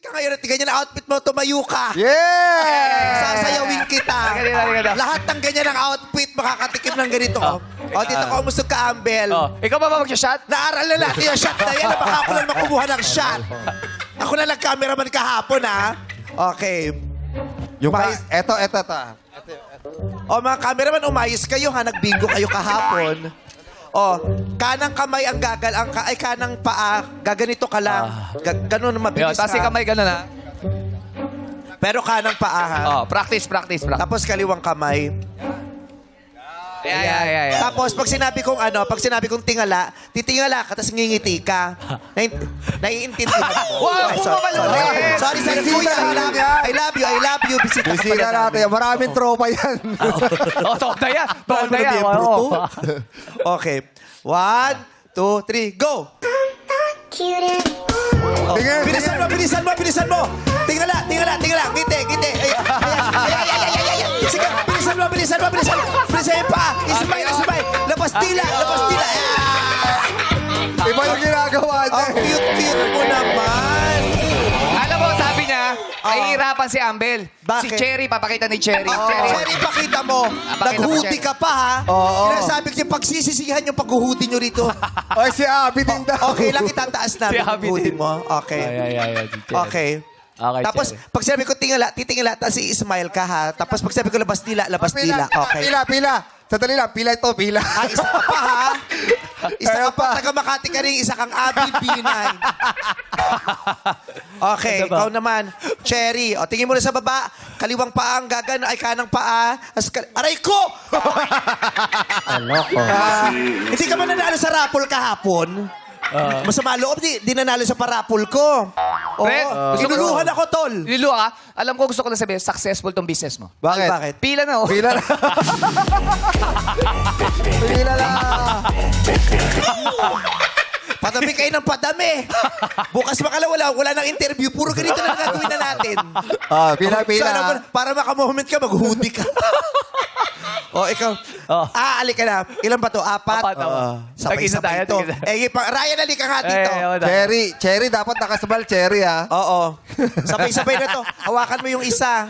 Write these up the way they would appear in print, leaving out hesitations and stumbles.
ka ngayon at ganyan ang outfit mo, tumayo ka. Yeah! Sasayawin kita. Halika. Lahat ng ganyan ang outfit, makakatikim ng ganito. O, dito ka umusog ka, Ambel. Oh, ikaw ba mag-shot? Naaral na natin yung shot na yan. Baka ako na naman kumuha ng shot. Ako na lang cameraman kahapon, ha? Okay. Yung Mais- eto. O, mga cameraman, umayos kayo, ha? Nagbingo kayo kahapon. O, kanang kamay ang kanang paa, gaganito ka lang. Ganun, Yo, mabilis tapos yung kamay ganun ha. Pero kanang paa, ha? Oh, practice. Tapos kaliwang kamay. Yeah. Tapos pag sinabi kong tingala, titingala ka, tapos ngingiti ka. Naiintindihan mo. Wow, Ay, sorry. Kuya, I love you. Bisita ka Bisita pala natin. Maraming tropa yan. Oh, toda yan. Bruto. Okay. 1, 2, 3, go! Tingin. Bilisan mo! Tingala! Ngiti! Ay. Sige, bilisan mo! Bilisan yung paa! Isumay! Labas dila! Iba yung ginagawa niya. Ang cute mo naman! Alam mo, sabi niya, nahihirapan si Ambel. Bakit? Si Cherry, papakita ni Cherry. Cherry, pakita mo. Pakita mo, Nag-hoodie Cherry. ka pa, ha? Oo. Sinasabi ko yung pagsisisihan yung pag-hoodie nyo rito. Oy, si Abby din daw. Okay lang, itataas namin Si yung Abby hoodie din. mo. Okay. Okay. Okay, Tapos, Cherry. pag sinabi ko titingala, tapos i-smile ka, ha? Tapos, pag sinabi ko labas dila. Okay. Pila. Sandali lang. Pila ito. Isa ka pa, ha? Isa ka Kaya pa. pa. Taga Makati ka rin. Isa kang Abby B9. Okay, Ano ba? ikaw naman. Cherry. O, tingin mo na sa baba. Kaliwang paa ang kanang paa. Aray ko! Hindi ka man nanalo sa raffle kahapon. Masama loob, di nanalo sa parapol ko. Fred, gusto ko- Inuluhan ako, tol. Lilo ka, alam ko gusto ko na sabihin, successful tong business mo. Bakit? Pila na oh. Pila na. Pila na. Padami kayo ng padami. Bukas wala nang interview. Puro ganito na gagawin na natin. Pila. Sana, para makamoment ka, mag-hoodie ka. Ikaw. Ali ka na. Ilan ba to? 4? Apat, oo. Tag-isa tayo, ito. tag-isa. Ryan, halika nga dito. Cherry, dapat nakasabal cherry, ha? Oo. Sabay-sabay na to. Hawakan mo yung isa.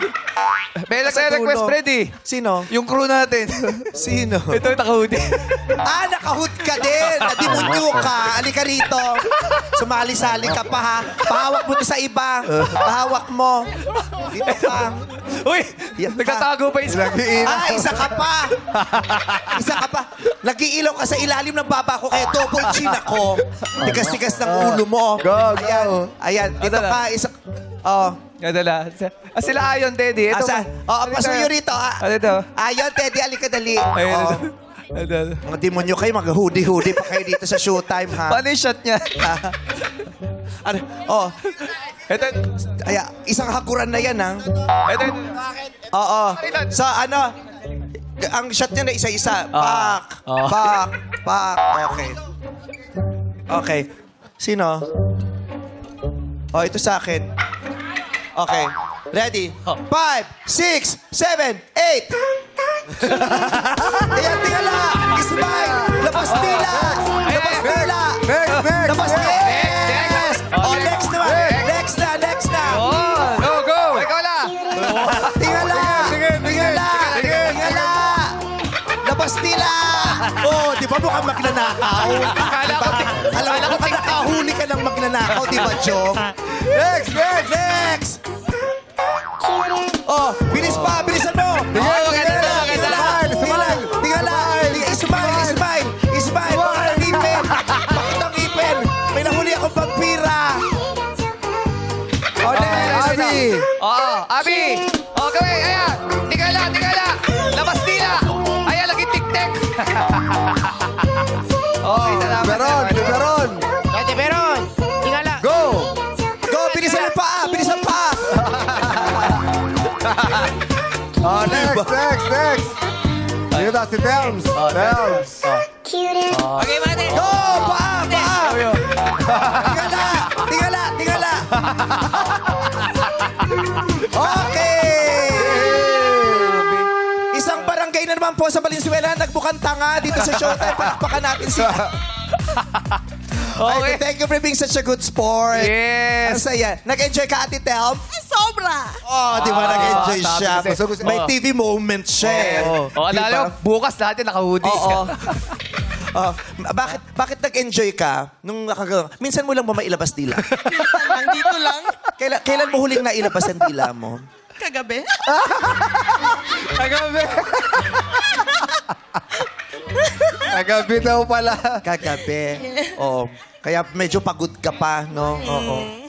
May Sa nagre-request, dulo. Freddy. Sino? Yung crew natin. Sino? Ito yung naka-hoodie. Nakahood ka din. Nadimunyo ka. Halika rito. Sumali-sali ka pa, ha? Pahawak mo to sa iba. Pahawak mo. Dito ka. Uy, Yan pa. nagtatago pa isa. Isa ka pa. Nag-iilaw ka sa ilalim ng baba ko kaya double chin ako. Tigas-tigas ng ulo mo. Go. Ayan. Dito Ito na. ka. Ito na. Sila Ayon, Teddy. Ito. Pasuyo rito. Ito. Ayon, Teddy. Halika dali. Ayun. Ito. Mga demonyo kayo, mag-hoodie-hoodie pa kayo dito sa showtime, ha? Paano yung shot niya? Ito. Isang hakuran na yan, ha? Ito. Oo. So, ang shot niya na isa-isa. Pak. Okay. Okay. Sino? Ito sa akin. Okay. Ready? 5, 6, 7, 8. Ayan, tingala. Smile. Labas nila. Next. Labas nila. Yes. Next naman. Next na. Go. Ikaw na. Tingala. Labas nila. Di ba mukhang magnanakaw? Akala ko, Alam mo, mukhang nakahuli ka ng magnanakaw, di ba, Chong? Next! Bilis pa! Bilisan mo! Tingala! Ismail! Pakita ang ipin! Pakita ang ipin! May nahuli akong vampira! Next! Abi. Gawin. Ayan. Tingala. Labas nila. Ayan, lagi tik-tik. Beron. Kaya Beron, tingala. Go. Bilisan ang paa! Next. Dito na si Telms. Okay, mate. Go! Paa! Tingala! Okay! Isang barangay na naman po sa Valenzuela nagbukang tanga dito sa showtime. Palakpakan natin sila. Okay. Thank you for being such a good sport. Ang Yes. saya. Nag-enjoy ka, Ate Telm? Sobra! Oh, di ba nag-enjoy sabi siya? kasi- May TV moment siya. eh. Oh, Di alala ba? mo, bukas lahat yung naka-hoodie. Oo. Oh, bakit nag-enjoy ka nung minsan mo lang ba mailabas dila? Minsan lang, dito lang. Kailan mo huling nailabas ang dila mo? Kagabi. Kagabi. Kagabi daw pala. Kagabi. Oo. Kaya medyo pagod ka pa, no? Oo.